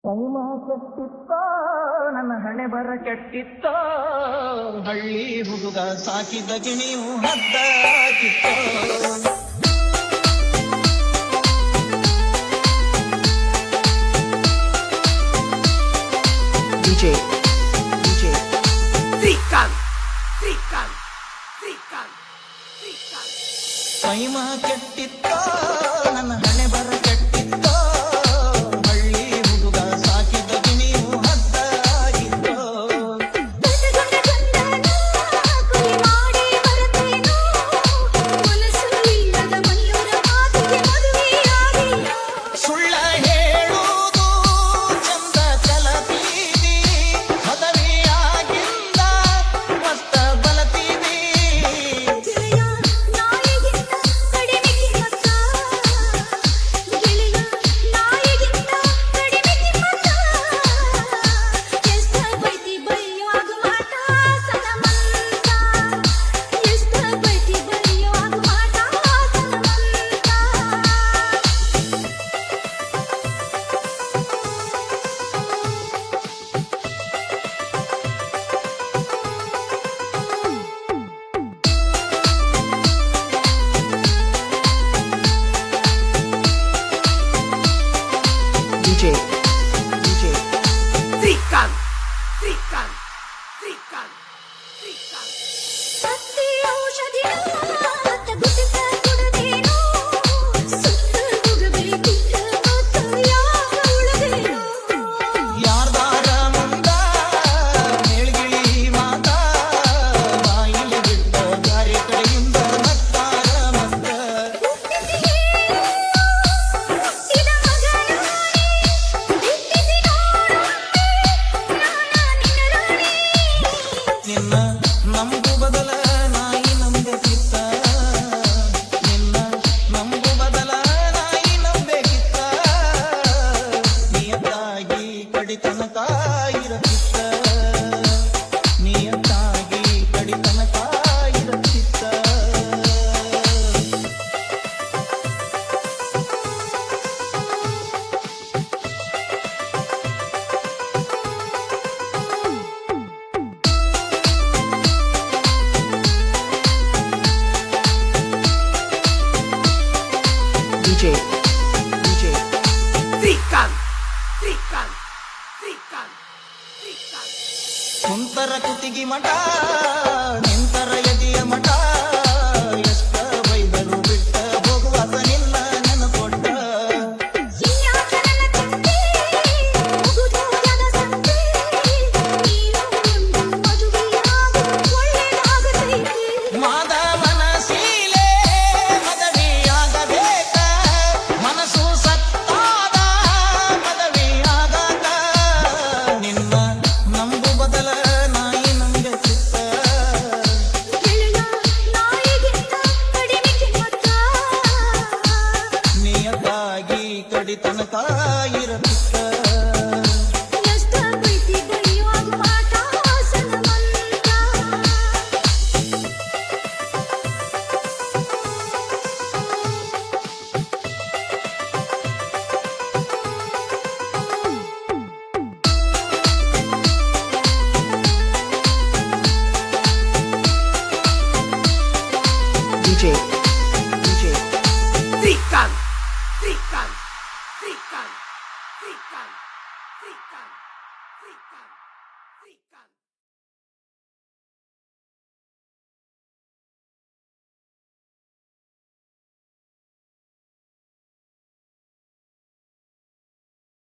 ಕೈಮ ಕೆಟ್ಟಿತ್ತ ನನ್ನ ಹಣೆ ಬರ ಕೆಟ್ಟಿತ್ತ ಹಳ್ಳಿ ಹುಡುಗ ಸಾಕಿದ ಗಿಣಿಯು ಹದ್ದ ಕಿತ್ತ DJ Trican Trican Trican Trican keema ಕೆಟ್ಟಿತ್ತ ನನ್ನ ಹಣೆ ಬರ ಕೆಟ್ಟಿತ್ತ ಹಳ್ಳಿ ಹುಡುಗ ಸಾಕಿದ ಗಿಣಿಯು ಹದ್ದ ಕಿತ್ತ ಸುಳ್ಳ ಹೇಳುವುದು ಚಂದ ಕಲತೀವಿ ಮದವಿಯಾಗಿಂದ ಮಸ್ತ ಬಲತೀವಿ DJ Trican Trican Trican Trican ಯಾರ್ದಾರ ಮುಂದ ಮೇಳ್ಗಿಳಿ ಮಾತ ಬಾಯಿಲೆ ಬಿಟ್ಟ ಗಾರಿ ಕಡೆಯಿಂದ ನಗ್ತಾರ ಮತ್ತ ನಿನ್ನ ನಂಬು ಬದಲ ನಾಯಿ ನಂಬೇಕಿತ್ತ ನಿನ್ನ ನಂಬು ಬದಲ ನಾಯಿ ನಂಬೇಕಿತ್ತ ನಿಯತ್ತಾಗಿ ಕಡಿತನಕ ಇರತಿತ್ತ ನಿಯತ್ತಾಗಿ ಕಡಿತನಕ ಇರತಿತ್ತ DJ Trican Trican Trican Trican ಕುಂತರ ಕುತ್ತಿಗೆ ಮಠ ನಿಂತರ ಎದೆಯ ಮಠ ಎಷ್ಟ ಬೈದರು ಬಿಟ್ಟ ಹೋಗುವಾಸ ನಿನ್ನ ನೆನಪೊಟ್ಟ ಮಾಧವನ ಸೀಲೆ ಮದವಿಯಾಗಬೇಕ ಮನಸ್ಸು ಸತ್ತಾದ ಮದವಿಯಾಗಾಕ ನಿನ್ನ ನಂಬು ಬದಲ ನಾಯಿ ನಂಬೇಕಿತ್ತ ನಿಯತ್ತಾಗಿ ಕಡಿತನಕ ಇರತಿತ್ತ DJ Trican Trican Trican Trican Trican Trican Trican